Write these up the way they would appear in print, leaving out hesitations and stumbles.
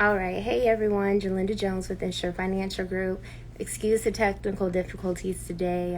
All right. Hey, everyone. Jalinda Jones with Insure Financial Group. Excuse the technical difficulties today.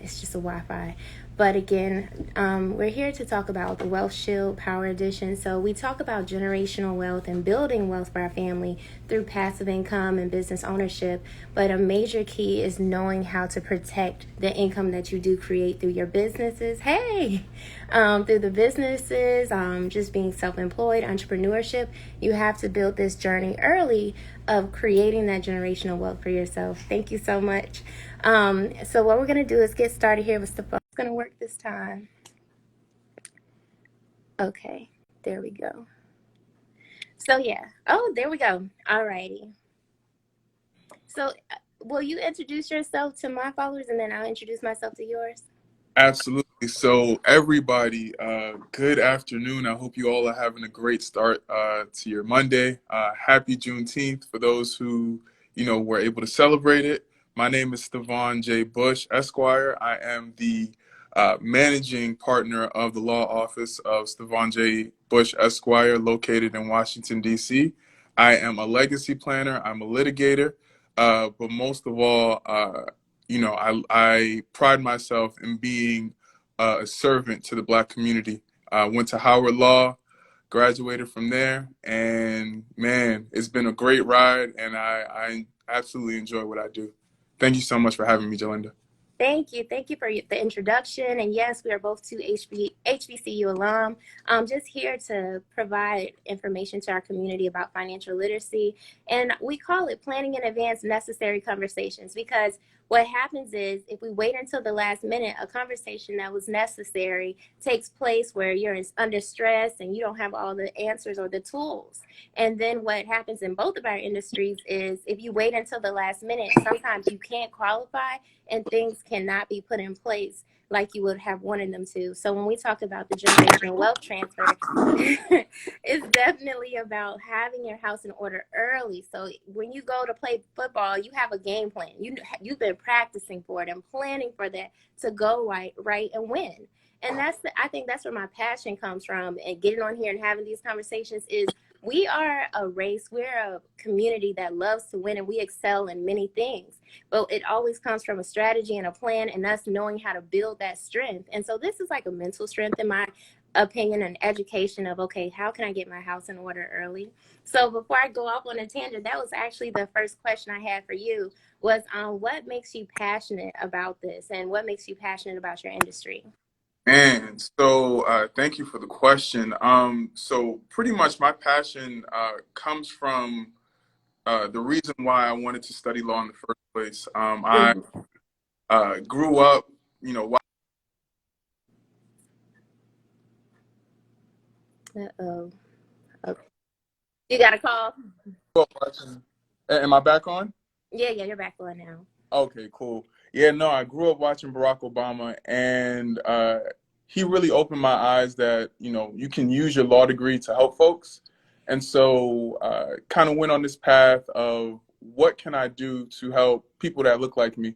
It's just a Wi Fi. But again, we're here to talk about the Wealth Shield Power Edition. So, we talk about generational wealth and building wealth for our family through passive income and business ownership. But a major key is knowing how to protect the income that you do create through your businesses. Hey! Through the businesses, just being self employed, entrepreneurship, you have to build this journey early of creating that generational wealth for yourself. Thank you so much. So, what we're going to do is get started here with the phone. It's going to work this time. Okay, there we go. So, yeah. Oh, there we go. All righty. So, will you introduce yourself to my followers and then I'll introduce myself to yours? Absolutely. So, everybody, good afternoon. I hope you all are having a great start to your Monday. Happy Juneteenth for those who, were able to celebrate it. My name is Stevan J. Bush, Esquire. I am the managing partner of the law office of Stevan J. Bush, Esquire, located in Washington, D.C. I am a legacy planner. I'm a litigator. But most of all, I pride myself in being a servant to the Black community. I went to Howard Law, graduated from there, and man, it's been a great ride, and I absolutely enjoy what I do. Thank you so much for having me, Jalinda. Thank you. Thank you for the introduction. And yes, we are both two HBCU alum. Just here to provide information to our community about financial literacy. And we call it planning in advance necessary conversations because what happens is if we wait until the last minute, a conversation that was necessary takes place where you're under stress and you don't have all the answers or the tools. And then what happens in both of our industries is if you wait until the last minute, sometimes you can't qualify and things cannot be put in place like you would have wanted them to. So when we talk about the generational wealth transfer, it's definitely about having your house in order early. So when you go to play football, you have a game plan. You've been practicing for it and planning for that to go right and win. And I think that's where my passion comes from. And getting on here and having these conversations is we are a race, we're a community that loves to win and we excel in many things. But it always comes from a strategy and a plan and us knowing how to build that strength. And so this is like a mental strength in my opinion and education of, okay, how can I get my house in order early? So before I go off on a tangent, that was actually the first question I had for you was what makes you passionate about this and what makes you passionate about your industry? And so, thank you for the question. So pretty much my passion comes from the reason why I wanted to study law in the first place. I Mm-hmm. grew up, you know, Uh-oh. Okay. You got a call? watching. Am I back on? Yeah, you're back on now. Okay, cool. Yeah, no, I grew up watching Barack Obama, and he really opened my eyes that, you can use your law degree to help folks. And so kind of went on this path of what can I do to help people that look like me?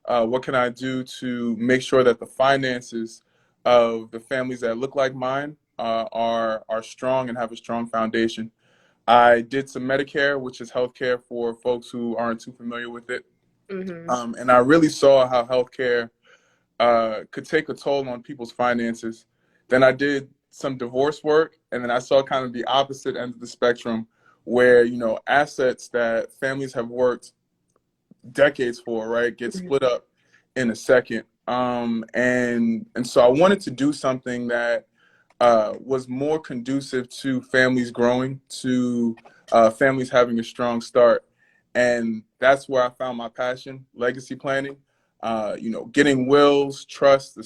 What can I do to make sure that the finances of the families that look like mine are strong and have a strong foundation? I did some Medicare, which is healthcare for folks who aren't too familiar with it. Mm-hmm. And I really saw how healthcare could take a toll on people's finances. Then I did some divorce work, and then I saw kind of the opposite end of the spectrum, where assets that families have worked decades for, right, get split up in a second. And so I wanted to do something that was more conducive to families growing, to families having a strong start. And that's where I found my passion, legacy planning, getting wills, trust,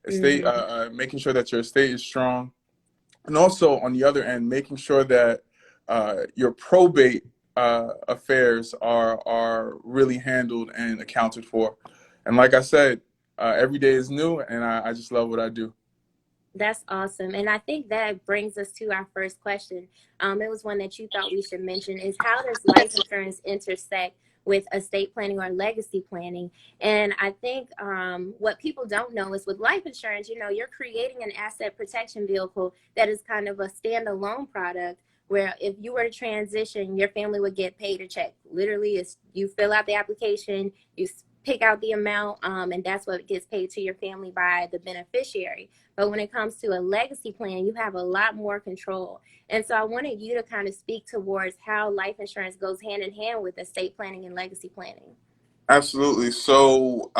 Mm-hmm. making sure that your estate is strong. And also on the other end, making sure that your probate affairs are really handled and accounted for. And like I said, every day is new, and I just love what I do. That's awesome. And I think that brings us to our first question. It was one that you thought we should mention is how does life insurance intersect with estate planning or legacy planning? And I think what people don't know is with life insurance, you're creating an asset protection vehicle that is kind of a standalone product where if you were to transition, your family would get paid a check. Literally, it's you fill out the application, you pick out the amount, and that's what gets paid to your family by the beneficiary. But when it comes to a legacy plan, you have a lot more control. And so I wanted you to kind of speak towards how life insurance goes hand in hand with estate planning and legacy planning. Absolutely. So,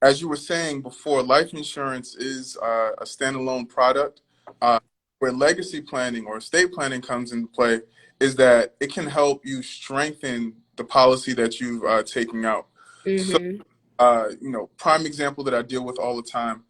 as you were saying before, life insurance is a standalone product. Uh, where legacy planning or estate planning comes into play is that it can help you strengthen the policy that you've taken out. So, Mm-hmm. Prime example that I deal with all the time.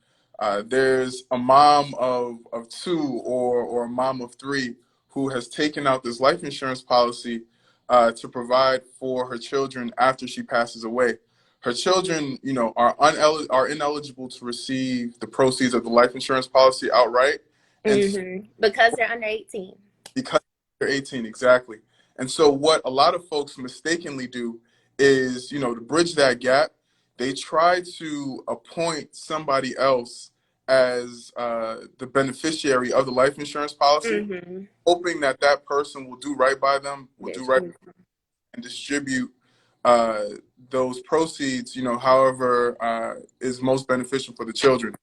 There's a mom of two or a mom of three who has taken out this life insurance policy to provide for her children after she passes away. Her children, are ineligible to receive the proceeds of the life insurance policy outright, and Mm-hmm. Because they're under 18. because they're 18, exactly. And so what a lot of folks mistakenly do is, to bridge that gap, they try to appoint somebody else as the beneficiary of the life insurance policy, Mm-hmm. hoping that that person will do right by them, will do right and distribute uh, those proceeds, however is most beneficial for the children.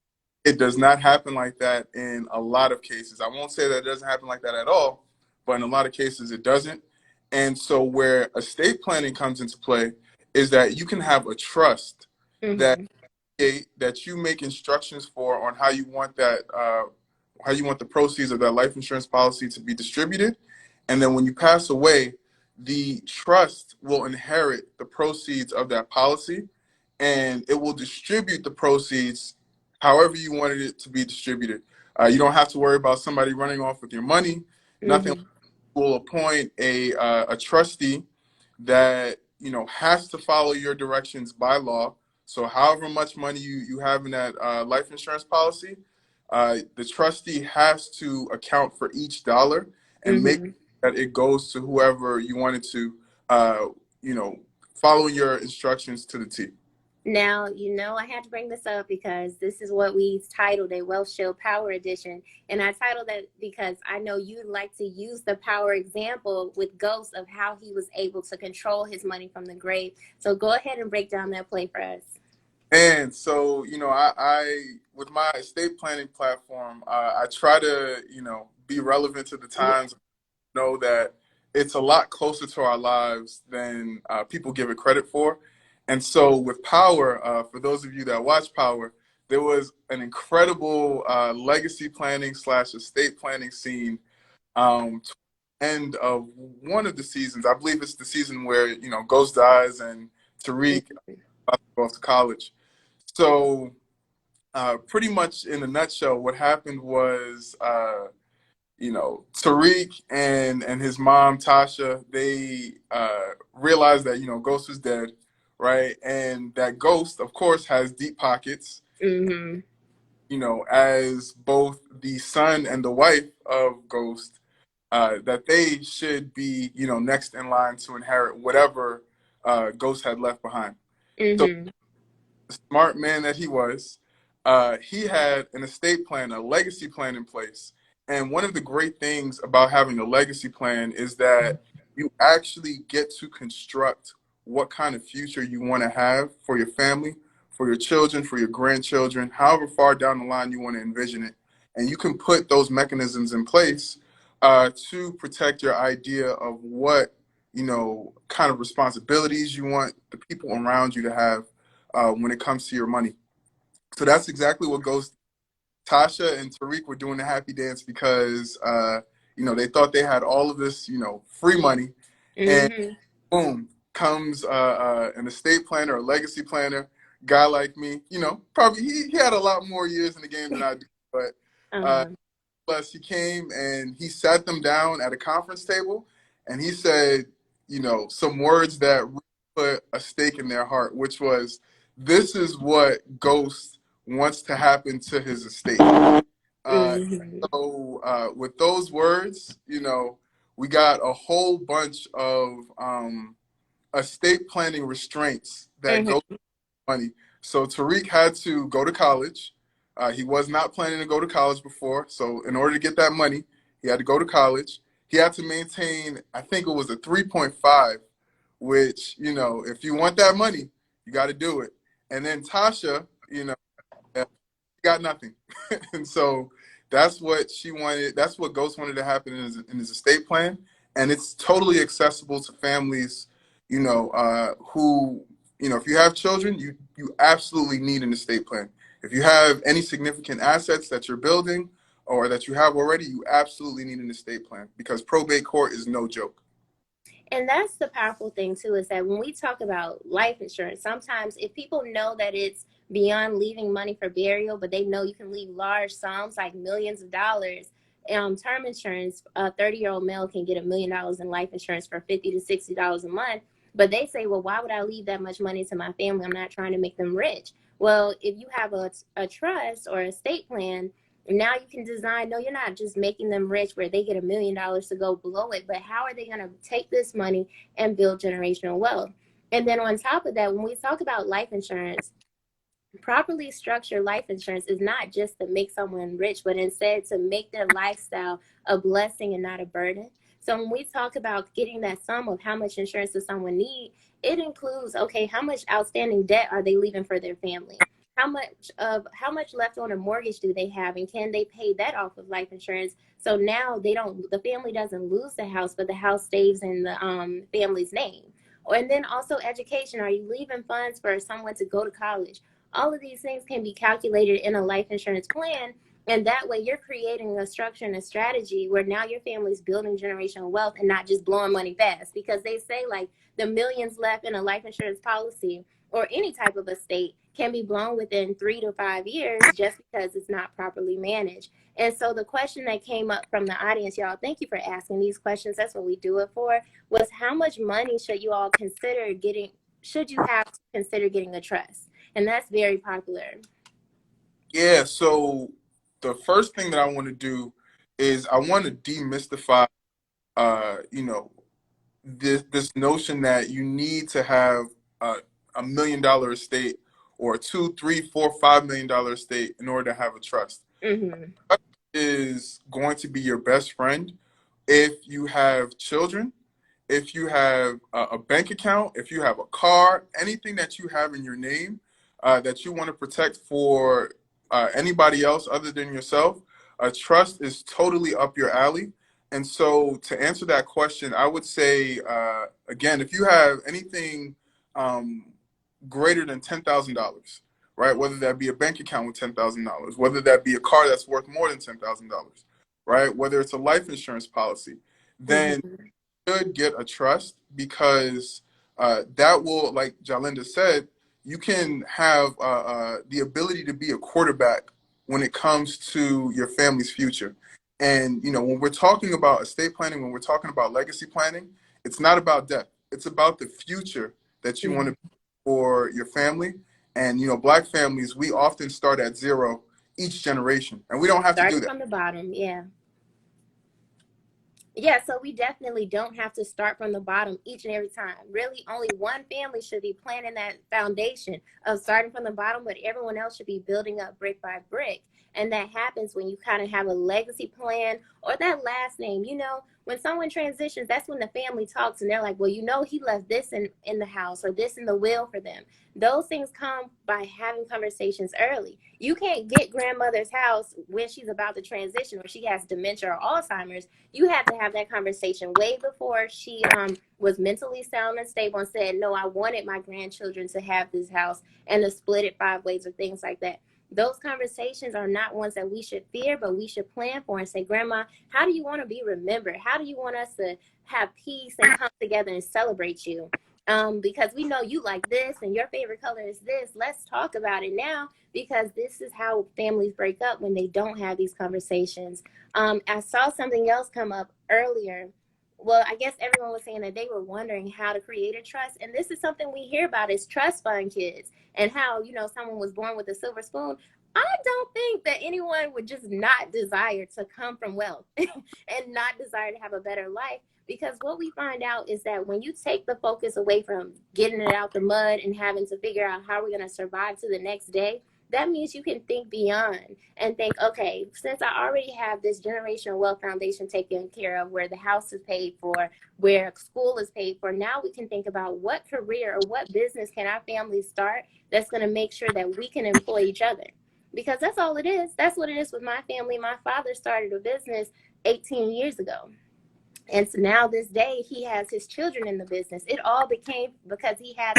It does not happen like that in a lot of cases. I won't say that it doesn't happen like that at all, but in a lot of cases it doesn't. And so where estate planning comes into play is that you can have a trust that Mm-hmm. that you make instructions for on how you want that how you want the proceeds of that life insurance policy to be distributed. And then when you pass away, the trust will inherit the proceeds of that policy, and it will distribute the proceeds however you wanted it to be distributed. You don't have to worry about somebody running off with your money. Nothing. Mm-hmm. Will appoint a trustee that has to follow your directions by law. So however much money you have in that life insurance policy, the trustee has to account for each dollar and make Mm-hmm. that it goes to whoever you want it to, you know, follow your instructions to the T. Now, I had to bring this up because this is what we titled a Wealth Shield Power Edition. And I titled that because I know you'd like to use the power example with Ghost of how he was able to control his money from the grave. So go ahead and break down that play for us. And so, I with my estate planning platform, I try to, be relevant to the Yeah. times, know that it's a lot closer to our lives than people give it credit for. And so with Power, for those of you that watch Power, there was an incredible legacy planning / estate planning scene to the end of one of the seasons. I believe it's the season where, Ghost dies and Tariq goes to college. So pretty much in a nutshell, what happened was Tariq and his mom Tasha, they realized that Ghost was dead, right? And that Ghost, of course, has deep pockets. Mm-hmm. As both the son and the wife of Ghost, that they should be next in line to inherit whatever Ghost had left behind. So Mm-hmm. the smart man that he was, he had an estate plan, a legacy plan in place. And one of the great things about having a legacy plan is that you actually get to construct what kind of future you want to have for your family, for your children, for your grandchildren, however far down the line you want to envision it. And you can put those mechanisms in place to protect your idea of what, kind of responsibilities you want the people around you to have when it comes to your money. So that's exactly what goes. Tasha and Tariq were doing the happy dance because, they thought they had all of this, free money. And Mm-hmm. boom, comes an estate planner, a legacy planner, guy like me. Probably he had a lot more years in the game than I do. But Uh-huh. plus, he came and he sat them down at a conference table and he said, some words that really put a stake in their heart, which was, this is what Ghost wants to happen to his estate. Mm-hmm. So with those words, we got a whole bunch of estate planning restraints that go Mm-hmm. to money. So Tariq had to go to college. He was not planning to go to college before. So in order to get that money, he had to go to college. he had to maintain, I think it was a 3.5, which, you know, if you want that money, you got to do it. And then Tasha, you know, got nothing. And so that's what she wanted. That's what Ghost wanted to happen in his estate plan. And it's totally accessible to families, you know, who, you know, if you have children, you absolutely need an estate plan. If you have any significant assets that you're building or that you have already, you absolutely need an estate plan because probate court is no joke. And that's the powerful thing too, is that when we talk about life insurance, sometimes if people know that it's beyond leaving money for burial, but they know you can leave large sums like millions of dollars, term insurance, a 30-year-old male can get $1 million in life insurance for $50 to $60 a month. But they say, well, why would I leave that much money to my family? I'm not trying to make them rich. Well, if you have a trust or estate plan, now you can design, no, you're not just making them rich where they get $1 million to go below it, but how are they going to take this money and build generational wealth? And then on top of that, when we talk about life insurance, properly structured life insurance is not just to make someone rich, but instead to make their lifestyle a blessing and not a burden. So when we talk about getting that sum of how much insurance does someone need, it includes, okay, how much outstanding debt are they leaving for their family? How much left on a mortgage do they have, and can they pay that off of life insurance? So now the family doesn't lose the house, but the house stays in the family's name. And then also education. Are you leaving funds for someone to go to college? All of these things can be calculated in a life insurance plan. And that way you're creating a structure and a strategy where now your family's building generational wealth and not just blowing money fast. Because they say like the millions left in a life insurance policy or any type of estate can be blown within 3 to 5 years just because it's not properly managed. And so the question that came up from the audience, y'all, thank you for asking these questions. That's what we do it for, was how much money should you all consider getting, should you have to consider getting a trust? And that's very popular. Yeah, so the first thing that I want to do is I want to demystify, you know, this notion that you need to have $1 million estate or a $2, $3, $4, $5 million estate in order to have a trust. Mm-hmm. Is going to be your best friend if you have children, if you have a bank account, if you have a car, anything that you have in your name that you want to protect for anybody else other than yourself. A trust is totally up your alley. And so to answer that question, I would say, again, if you have anything greater than $10,000, right? Whether that be a bank account with $10,000, whether that be a car that's worth more than $10,000, right? Whether it's a life insurance policy, then you should get a trust because that will, like Jalinda said, you can have the ability to be a quarterback when it comes to your family's future. And, you know, when we're talking about estate planning, when we're talking about legacy planning, it's not about death. It's about the future that you want to for your family. And, you know, Black families, we often start at zero each generation, and we don't have to do that. From the bottom, yeah. Yeah, so we definitely don't have to start from the bottom each and every time. Really, only one family should be planning that foundation of starting from the bottom, but everyone else should be building up brick by brick. And that happens when you kind of have a legacy plan or that last name. You know, when someone transitions, that's when the family talks and they're like, well, you know, he left this in the house or this in the will for them. Those things come by having conversations early. You can't get grandmother's house when she's about to transition or she has dementia or Alzheimer's. You have to have that conversation way before she was mentally sound and stable and said, no, I wanted my grandchildren to have this house and to split it 5 ways or things like that. Those conversations are not ones that we should fear, but we should plan for and say, Grandma, how do you want to be remembered? How do you want us to have peace and come together and celebrate you? Because we know you like this and your favorite color is this. Let's talk about it now, because this is how families break up when they don't have these conversations. I saw something else come up earlier. Well, I guess everyone was saying that they were wondering how to create a trust. And this is something we hear about is trust fund kids and how, you know, someone was born with a silver spoon. I don't think that anyone would just not desire to come from wealth and not desire to have a better life. Because what we find out is that when you take the focus away from getting it out the mud and having to figure out how we're going to survive to the next day, that means you can think beyond and think, okay, since I already have this generational wealth foundation taken care of, where the house is paid for, where school is paid for, now we can think about what career or what business can our family start that's going to make sure that we can employ each other. Because that's all it is. That's what it is with my family. My father started a business 18 years ago. And so now this day he has his children in the business. It all became because he had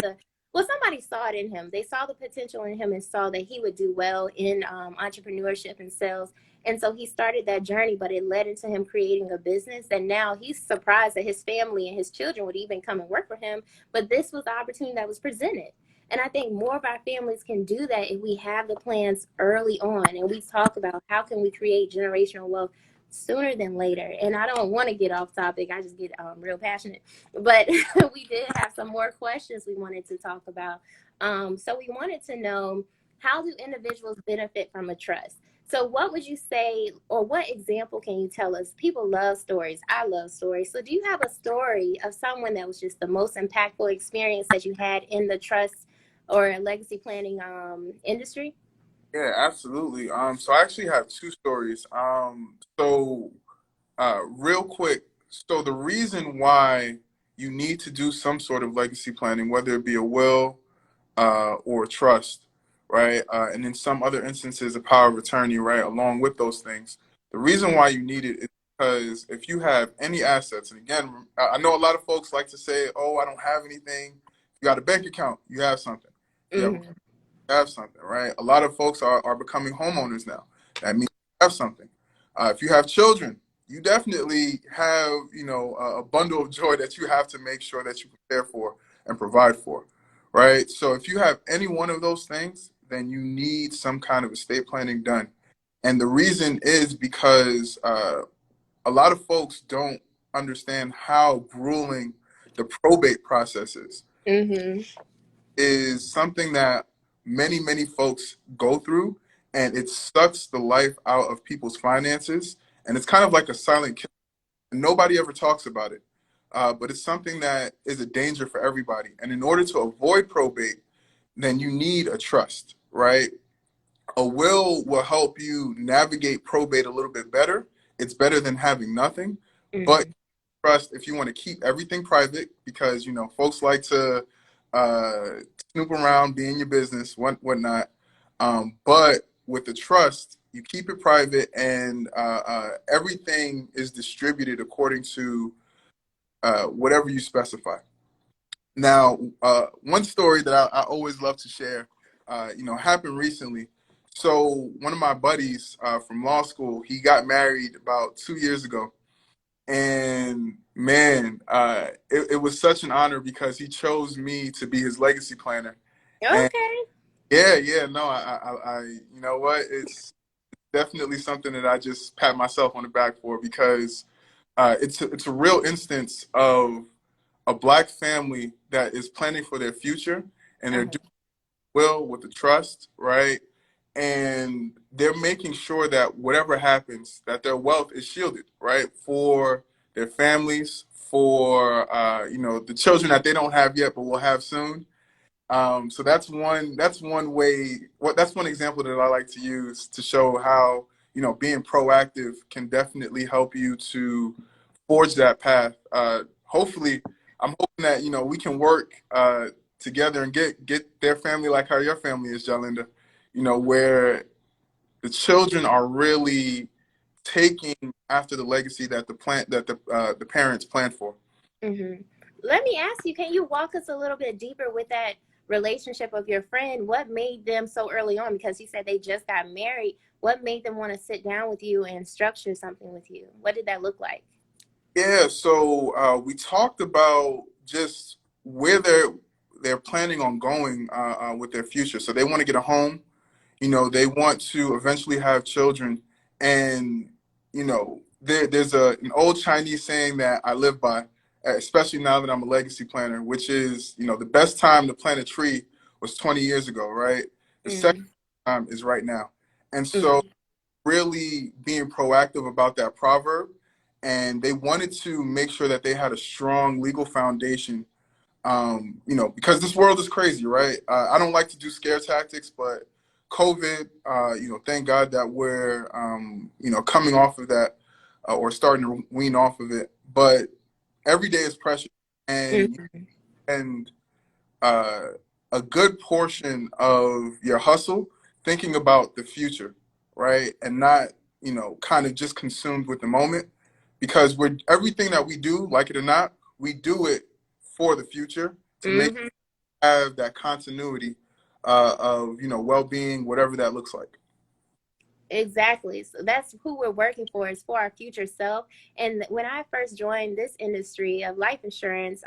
somebody saw it in him. They saw the potential in him and saw that he would do well in entrepreneurship and sales. And so he started that journey, but it led into him creating a business. And now he's surprised that his family and his children would even come and work for him. But this was the opportunity that was presented. And I think more of our families can do that if we have the plans early on and we talk about how can we create generational wealth sooner than later. And I don't want to get off topic. I just get real passionate. But we did have some more questions we wanted to talk about. So we wanted to know, how do individuals benefit from a trust? So what would you say, or what example can you tell us? People love stories. I love stories. So do you have a story of someone that was just the most impactful experience that you had in the trust or legacy planning industry? Yeah, absolutely. So I actually have two stories. Real quick, so the reason why you need to do some sort of legacy planning, whether it be a will or a trust, right? And in some other instances, a power of attorney, right? Along with those things. The reason why you need it is because if you have any assets, and again, I know a lot of folks like to say, oh, I don't have anything. You got a bank account, you have something. You have, Mm-hmm. have something, right? A lot of folks are becoming homeowners now. That means you have something. If you have children, you definitely have, a bundle of joy that you have to make sure that you prepare for and provide for, right? So if you have any one of those things, then you need some kind of estate planning done. And the reason is because a lot of folks don't understand how grueling the probate process Mm-hmm. is something that many folks go through, and it sucks the life out of people's finances, and it's kind of like a silent killer. Nobody ever talks about it, but it's something that is a danger for everybody. And in order to avoid probate, then you need a trust, right? A will help you navigate probate a little bit better. It's better than having nothing. But Mm-hmm. trust, if you want to keep everything private, because folks like to uh, snoop around, be in your business, whatnot. But with the trust, you keep it private, and everything is distributed according to whatever you specify. Now, one story that I always love to share, happened recently. So one of my buddies from law school, he got married about 2 years ago, and man, it was such an honor because he chose me to be his legacy planner. And Okay. yeah, no, you know what? It's definitely something that I just pat myself on the back for, because it's a real instance of a Black family that is planning for their future, and they're Uh-huh. doing well with the trust, right? And they're making sure that whatever happens, that their wealth is shielded, right? For their families, for the children that they don't have yet but will have soon. So that's one way. That's one example that I like to use to show how being proactive can definitely help you to forge that path. Hopefully, I'm hoping that we can work together and get their family like how your family is, Jalinda. Where the children are really taking after the legacy that the parents planned for. Mm-hmm. Let me ask you, can you walk us a little bit deeper with that relationship of your friend? What made them so early on? Because you said they just got married. What made them want to sit down with you and structure something with you? What did that look like? Yeah, so we talked about just where they're planning on going with their future. So they want to get a home. They want to eventually have children, and there's an old Chinese saying that I live by, especially now that I'm a legacy planner, which is the best time to plant a tree was 20 years ago, right? The second Mm-hmm. time is right now, and so Mm-hmm. really being proactive about that proverb. And they wanted to make sure that they had a strong legal foundation, because this world is crazy, right? I don't like to do scare tactics, but COVID, thank God that we're, coming off of that or starting to wean off of it. But every day is precious, and Mhm. and uh, a good portion of your hustle thinking about the future, right, and not kind of just consumed with the moment, because we're everything that we do, like it or not, we do it for the future to make Mhm. have that continuity of well-being, whatever that looks like. Exactly. So that's who we're working for, is for our future self. And when I first joined this industry of life insurance,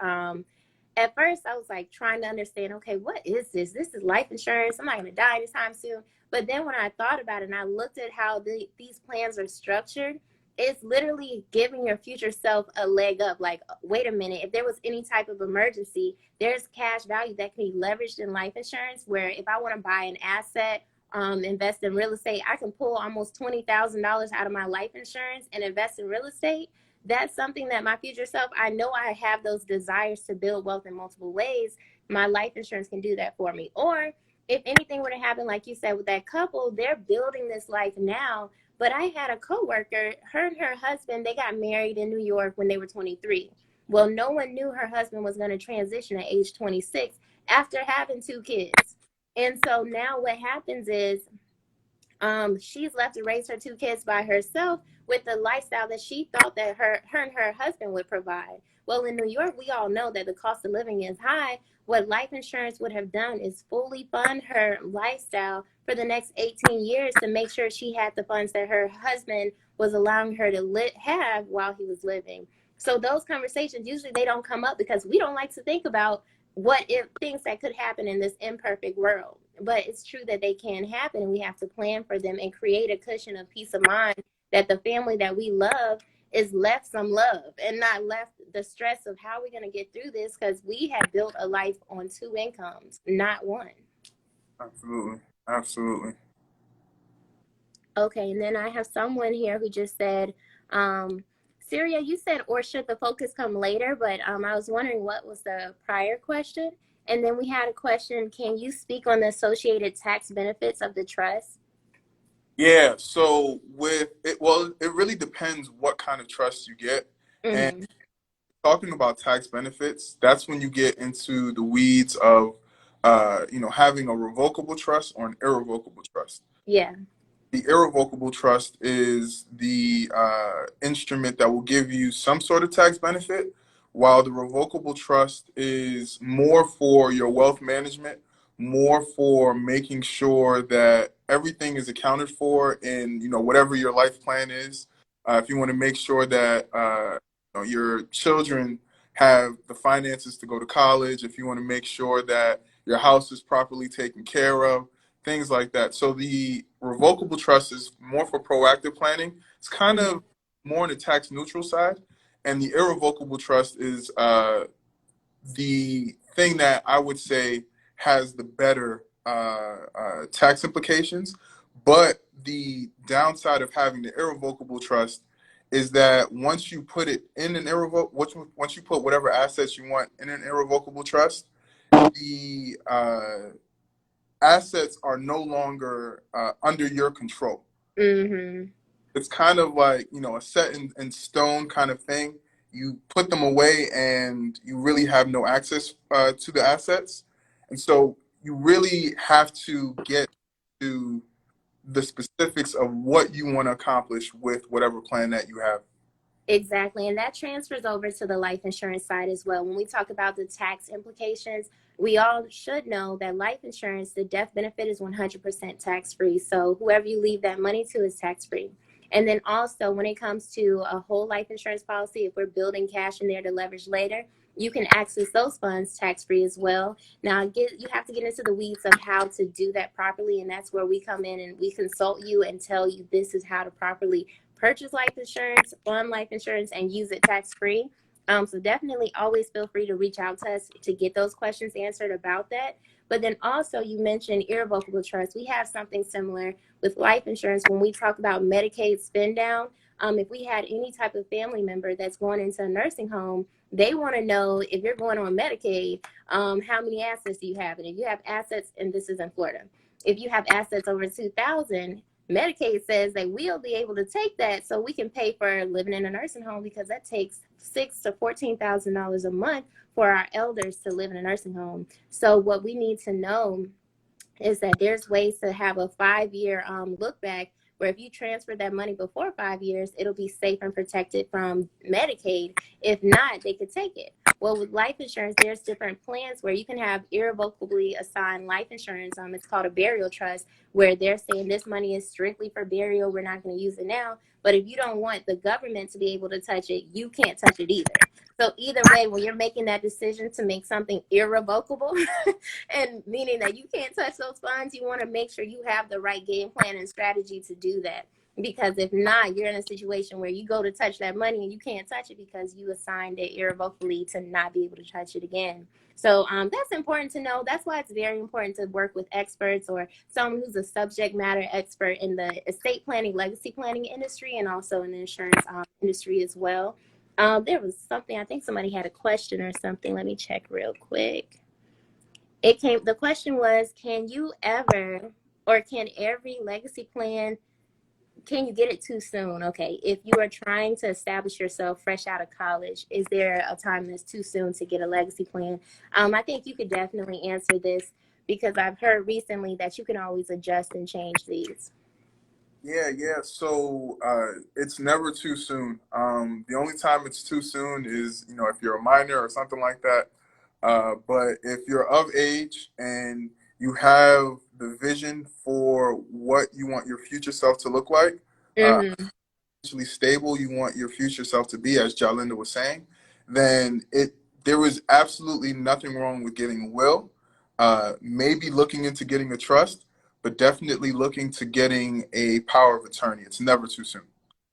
at first I was like trying to understand, okay, what is this? This is life insurance. I'm not going to die anytime soon. But then when I thought about it and I looked at how these plans are structured, it's literally giving your future self a leg up. Like, wait a minute, if there was any type of emergency, there's cash value that can be leveraged in life insurance, where if I want to buy an asset, invest in real estate, I can pull almost $20,000 out of my life insurance and invest in real estate. That's something that my future self, I know I have those desires to build wealth in multiple ways. My life insurance can do that for me. Or if anything were to happen, like you said, with that couple, they're building this life now. But I had a coworker, her and her husband, they got married in New York when they were 23. Well, no one knew her husband was going to transition at age 26 after having two kids. And so now what happens is, she's left to raise her two kids by herself with the lifestyle that she thought that her and her husband would provide. Well, in New York, we all know that the cost of living is high. What life insurance would have done is fully fund her lifestyle for the next 18 years to make sure she had the funds that her husband was allowing her to have while he was living. So those conversations, usually they don't come up because we don't like to think about what if things that could happen in this imperfect world. But it's true that they can happen, and we have to plan for them and create a cushion of peace of mind that the family that we love is left some love and not left the stress of how we're going to get through this, because we have built a life on two incomes, not one. Absolutely, absolutely. Okay, and then I have someone here who just said, Syria, you said, or should the focus come later? But I was wondering what was the prior question. And then we had a question, can you speak on the associated tax benefits of the trust? Yeah, so with it, well, it really depends what kind of trust you get. And Mm-hmm. talking about tax benefits, that's when you get into the weeds of, having a revocable trust or an irrevocable trust. Yeah. The irrevocable trust is the instrument that will give you some sort of tax benefit, while the revocable trust is more for your wealth management, more for making sure that everything is accounted for in whatever your life plan is. If you want to make sure that your children have the finances to go to college, if you want to make sure that your house is properly taken care of, things like that. So the revocable trust is more for proactive planning. It's kind Mm-hmm. of more on the tax neutral side, and the irrevocable trust is the thing that I would say has the better tax implications. But the downside of having the irrevocable trust is that once you put it in an once you put whatever assets you want in an irrevocable trust, the assets are no longer under your control. Mm-hmm. It's kind of like, a set in stone kind of thing. You put them away and you really have no access to the assets. And so you really have to get to the specifics of what you want to accomplish with whatever plan that you have. Exactly. And that transfers over to the life insurance side as well. When we talk about the tax implications, we all should know that life insurance, the death benefit is 100% tax free. So whoever you leave that money to is tax free. And then also, when it comes to a whole life insurance policy, if we're building cash in there to leverage later, you can access those funds tax free as well. Now, you have to get into the weeds of how to do that properly. And that's where we come in and we consult you and tell you this is how to properly purchase life insurance, fund life insurance, and use it tax free. So definitely always feel free to reach out to us to get those questions answered about that. But then also, you mentioned irrevocable trust. We have something similar with life insurance when we talk about Medicaid spend down. If we had any type of family member that's going into a nursing home, they want to know, if you're going on Medicaid, how many assets do you have? And if you have assets, and this is in Florida, if you have assets over 2,000, Medicaid says they will be able to take that so we can pay for living in a nursing home, because that takes $6,000 to $14,000 a month for our elders to live in a nursing home. So what we need to know is that there's ways to have a 5-year look back, where if you transfer that money before 5 years, it'll be safe and protected from Medicaid. If not, they could take it. Well, with life insurance, there's different plans where you can have irrevocably assigned life insurance. It's called a burial trust, where they're saying this money is strictly for burial. We're not going to use it now. But if you don't want the government to be able to touch it, you can't touch it either. So either way, when you're making that decision to make something irrevocable, and meaning that you can't touch those funds, you want to make sure you have the right game plan and strategy to do that. Because if not, you're in a situation where you go to touch that money and you can't touch it because you assigned it irrevocably to not be able to touch it again. So that's important to know. That's why it's very important to work with experts, or someone who's a subject matter expert in the estate planning, legacy planning industry, and also in the insurance industry as well. There was something, I think somebody had a question or something. Let me check real quick. The question was, can you ever, or can every legacy plan, can you get it too soon? Okay, if you are trying to establish yourself fresh out of college, is there a time that's too soon to get a legacy plan? I think you could definitely answer this, because I've heard recently that you can always adjust and change these. Yeah. So it's never too soon. The only time it's too soon is, if you're a minor or something like that. But if you're of age and you have the vision for what you want your future self to look like, Mm-hmm. financially stable, you want your future self to be, as Jalinda was saying, then there was absolutely nothing wrong with getting a will. Maybe looking into getting a trust, but definitely looking to getting a power of attorney. It's never too soon.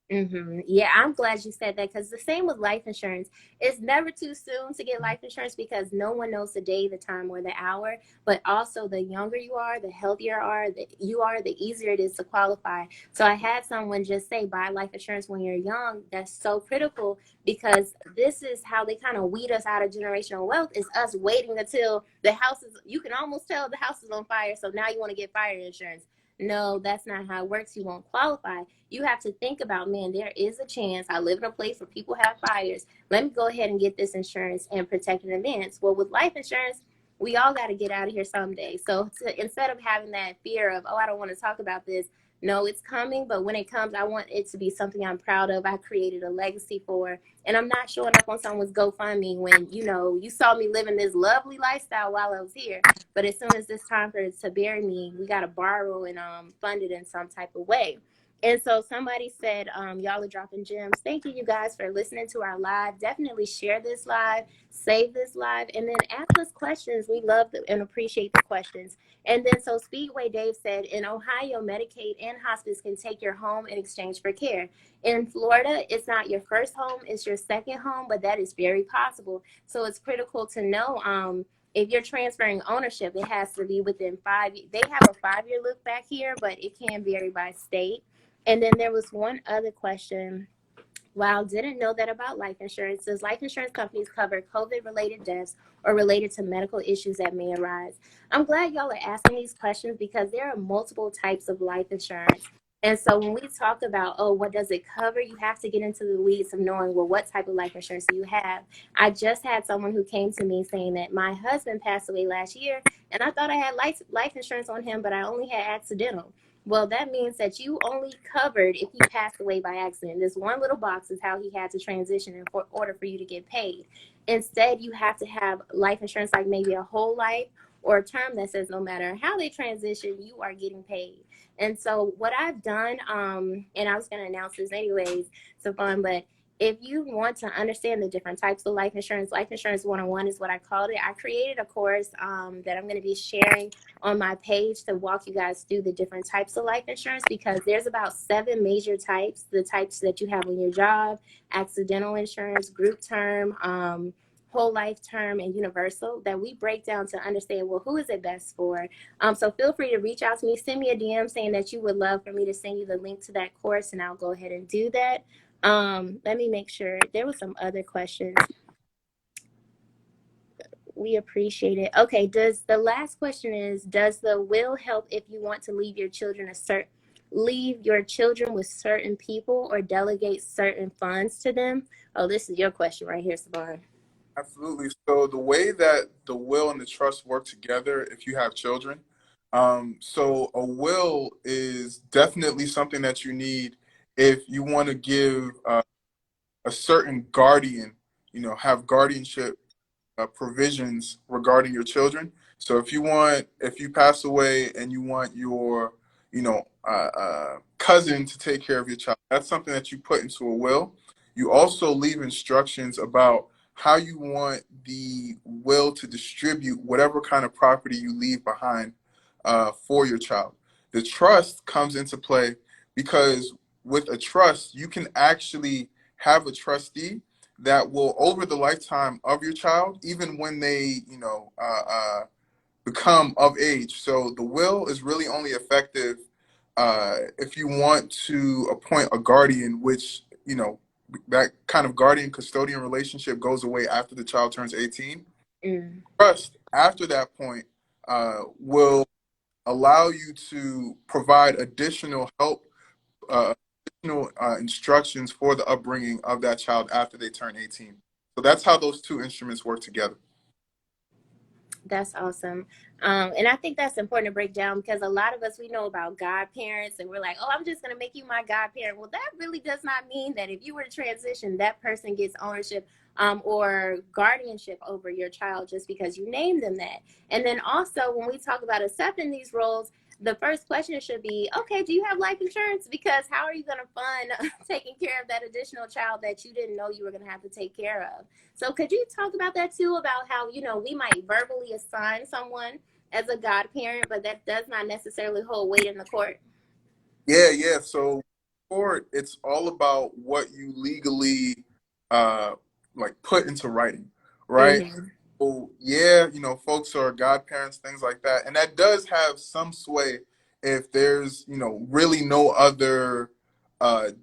Yeah, I'm glad you said that, because the same with life insurance. It's never too soon to get life insurance, because no one knows the day, the time, or the hour. But also, the younger you are, the healthier you are, the easier it is to qualify. So I had someone just say, buy life insurance when you're young. That's so critical, because this is how they kind of weed us out of generational wealth, is us waiting until the house is, you can almost tell the house is on fire. So now you want to get fire insurance. No, that's not how it works. You won't qualify. You have to think about, man, there is a chance. I live in a place where people have fires. Let me go ahead and get this insurance and protect in advance. Well, with life insurance, we all got to get out of here someday. So instead of having that fear of, oh, I don't want to talk about this, no, it's coming. But when it comes, I want it to be something I'm proud of. I created a legacy for, and I'm not showing up on someone's GoFundMe when, you saw me living this lovely lifestyle while I was here. But as soon as it's time for it to bury me, we got to borrow and fund it in some type of way. And so somebody said, y'all are dropping gems. Thank you guys for listening to our live. Definitely share this live, save this live, and then ask us questions. We love and appreciate the questions. And then so Speedway Dave said, in Ohio, Medicaid and hospice can take your home in exchange for care. In Florida, it's not your first home, it's your second home, but that is very possible. So it's critical to know, if you're transferring ownership, it has to be within 5 years. They have a 5-year look back here, but it can vary by state. And then there was one other question. Wow, didn't know that about life insurance. Does life insurance companies cover COVID-related deaths or related to medical issues that may arise? I'm glad y'all are asking these questions, because there are multiple types of life insurance. And so when we talk about, oh, what does it cover? You have to get into the weeds of knowing, well, what type of life insurance do you have? I just had someone who came to me saying that my husband passed away last year, and I thought I had life insurance on him, but I only had accidental. Well, that means that you only covered if he passed away by accident. This one little box is how he had to transition in order for you to get paid. Instead, you have to have life insurance, like maybe a whole life or a term that says no matter how they transition, you are getting paid. And so what I've done, and I was going to announce this anyways, so fun, but if you want to understand the different types of Life Insurance 101 is what I called it. I created a course that I'm going to be sharing on my page to walk you guys through the different types of life insurance, because there's about 7 major types. The types that you have on your job: accidental insurance, group term, whole life term, and universal, that we break down to understand, well, who is it best for? So feel free to reach out to me, send me a DM saying that you would love for me to send you the link to that course, and I'll go ahead and do that. Let me make sure. There was some other questions. We appreciate it. Okay, the last question is, does the will help if you want to leave your children with certain people or delegate certain funds to them? Oh, this is your question right here, Savon. Absolutely. So the way that the will and the trust work together, if you have children, so a will is definitely something that you need if you want to give a certain guardian, have guardianship provisions regarding your children. So if you pass away and you want your, cousin to take care of your child, that's something that you put into a will. You also leave instructions about how you want the will to distribute whatever kind of property you leave behind for your child. The trust comes into play because with a trust, you can actually have a trustee that will, over the lifetime of your child, even when they, become of age. So the will is really only effective if you want to appoint a guardian, which, that kind of guardian custodian relationship goes away after the child turns 18. Mm. Trust, after that point, will allow you to provide additional help, instructions for the upbringing of that child after they turn 18. So that's how those two instruments work together. That's awesome. And I think that's important to break down because a lot of us, we know about godparents and we're like, oh, I'm just going to make you my godparent. Well, that really does not mean that if you were to transition, that person gets ownership or guardianship over your child just because you named them that. And then also when we talk about accepting these roles, the first question should be, okay, do you have life insurance? Because how are you going to fund taking care of that additional child that you didn't know you were going to have to take care of? So could you talk about that too, about how, we might verbally assign someone as a godparent, but that does not necessarily hold weight in the court? Yeah. So court, it's all about what you legally put into writing, right? Mm-hmm. So yeah, folks are godparents, things like that, and that does have some sway if there's really no other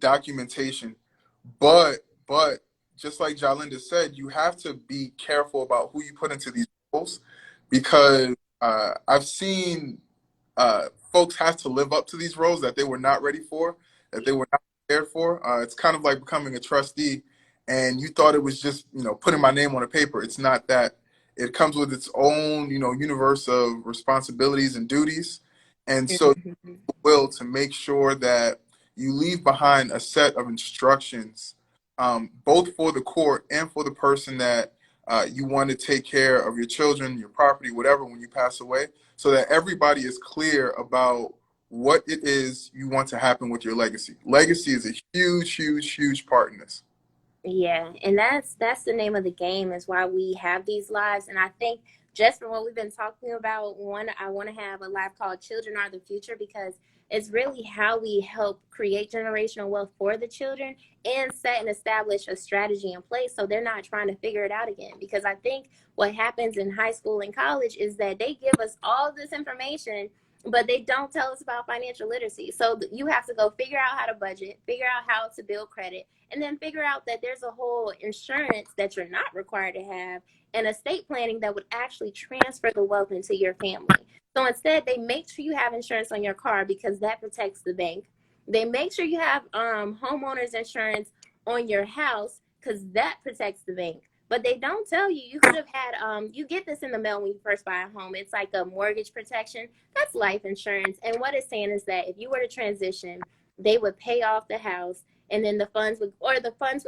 documentation. But just like Jalinda said, you have to be careful about who you put into these roles because I've seen folks have to live up to these roles that they were not ready for, that they were not prepared for. It's kind of like becoming a trustee, and you thought it was just putting my name on a paper. It's not that. It comes with its own universe of responsibilities and duties, and so Mm-hmm. will to make sure that you leave behind a set of instructions, both for the court and for the person that you want to take care of your children, your property, whatever, when you pass away, so that everybody is clear about what it is you want to happen with your legacy. Legacy is a huge, huge, huge part in this. Yeah, and that's the name of the game is why we have these lives. And I think just from what we've been talking about, one, I want to have a life called Children Are the Future because it's really how we help create generational wealth for the children and set and establish a strategy in place so they're not trying to figure it out again. Because I think what happens in high school and college is that they give us all this information but they don't tell us about financial literacy. So you have to go figure out how to budget, figure out how to build credit, and then figure out that there's a whole insurance that you're not required to have and estate planning that would actually transfer the wealth into your family. So instead, they make sure you have insurance on your car because that protects the bank. They make sure you have homeowners insurance on your house because that protects the bank. But they don't tell you you could have had you get this in the mail when you first buy a home. It's like a mortgage protection. That's life insurance. And what it's saying is that if you were to transition, they would pay off the house and then the funds would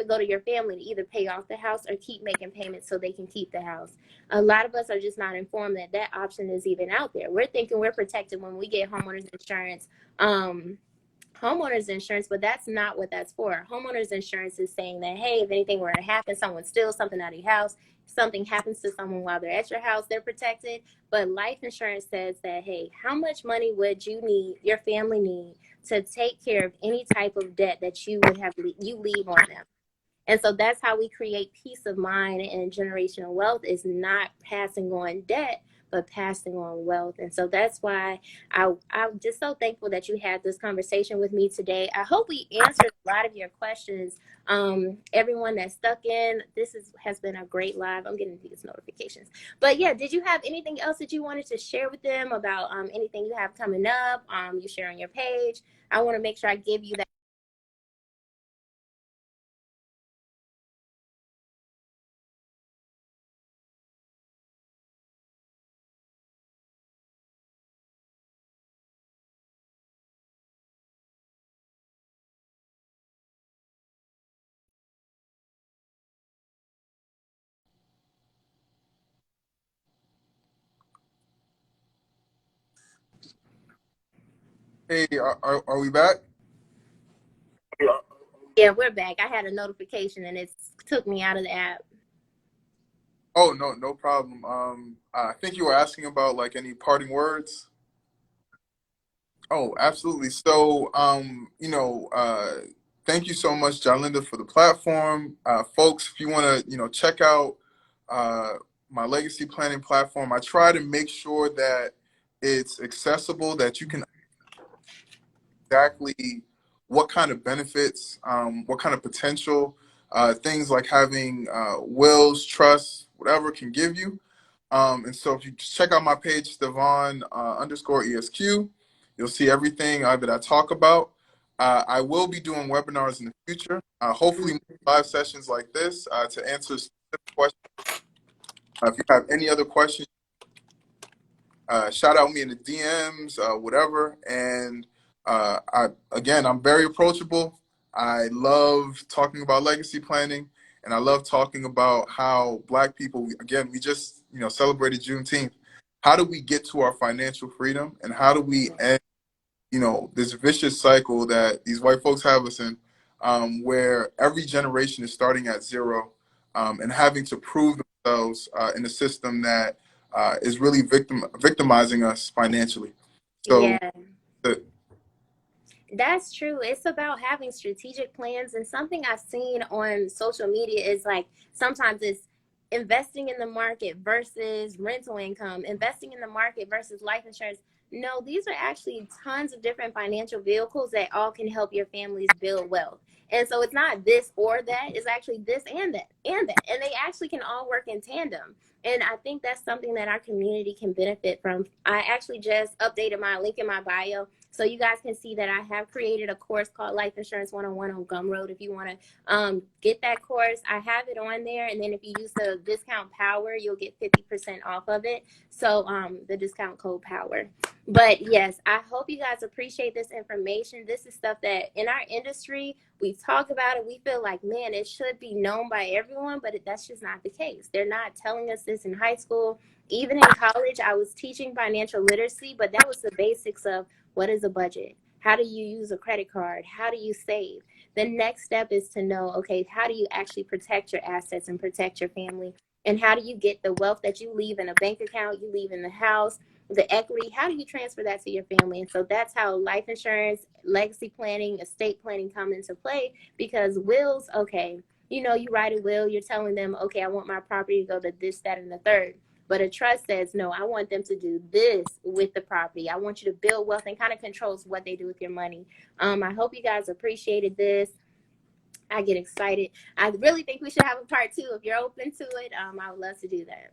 go to your family to either pay off the house or keep making payments so they can keep the house. A lot of us are just not informed that that option is even out there. We're thinking we're protected when we get homeowners insurance. Homeowners insurance, but that's not what that's for. Homeowners insurance is saying that, hey, if anything were to happen, someone steals something out of your house, something happens to someone while they're at your house, they're protected. But life insurance says that, hey, how much money would your family need to take care of any type of debt that you leave on them? And so that's how we create peace of mind, and generational wealth is not passing on debt, but passing on wealth. And so that's why I'm just so thankful that you had this conversation with me today. I hope we answered a lot of your questions. Everyone that's stuck in, has been a great live. I'm getting these notifications. But yeah, did you have anything else that you wanted to share with them about anything you have coming up? You share on your page. I want to make sure I give you that. Hey, are we back? Yeah, we're back. I had a notification and it took me out of the app. Oh, no, no problem. I think you were asking about like any parting words. Oh, absolutely. So, thank you so much, Jalinda, for the platform. Folks, if you want to, check out uh, my legacy planning platform, I try to make sure that it's accessible, that you can exactly what kind of benefits, what kind of potential, things like having wills, trusts, whatever can give you. And so if you just check out my page, Stevan underscore ESQ, you'll see everything that I talk about. I will be doing webinars in the future, hopefully live sessions like this to answer specific questions. If you have any other questions, shout out me in the DMs, whatever. And I'm very approachable. I love talking about legacy planning, and I love talking about how Black people, again, we just celebrated Juneteenth. How do we get to our financial freedom, and how do we end this vicious cycle that these white folks have us in, where every generation is starting at zero and having to prove themselves in a system that is really victimizing us financially. So, Yeah. the, That's true. It's about having strategic plans. And something I've seen on social media is like sometimes it's investing in the market versus rental income, investing in the market versus life insurance. No, these are actually tons of different financial vehicles that all can help your families build wealth. And so it's not this or that, it's actually this and that and that. And they actually can all work in tandem. And I think that's something that our community can benefit from. I actually just updated my link in my bio so you guys can see that I have created a course called Life Insurance 101 on Gumroad. If you want to get that course, I have it on there. And then if you use the discount POWER, you'll get 50% off of it. So the discount code POWER. But yes, I hope you guys appreciate this information. This is stuff that in our industry, we talk about it. We feel like, man, it should be known by everyone, but that's just not the case. They're not telling us this in high school. Even in college, I was teaching financial literacy, but that was the basics of what is a budget? How do you use a credit card? How do you save? The next step is to know, okay, how do you actually protect your assets and protect your family? And how do you get the wealth that you leave in a bank account, you leave in the house, the equity, how do you transfer that to your family? And so that's how life insurance, legacy planning, estate planning come into play, because wills, okay, you write a will, you're telling them, okay, I want my property to go to this, that, and the third. But a trust says, no, I want them to do this with the property. I want you to build wealth, and kind of controls what they do with your money. I hope you guys appreciated this. I get excited. I really think we should have a part 2 if you're open to it. I would love to do that.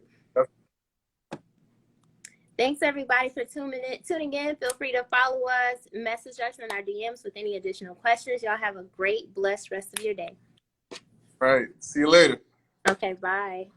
Thanks everybody for tuning in. Feel free to follow us, message us in our DMs with any additional questions. Y'all have a great, blessed rest of your day. all right. See you later. Okay, bye.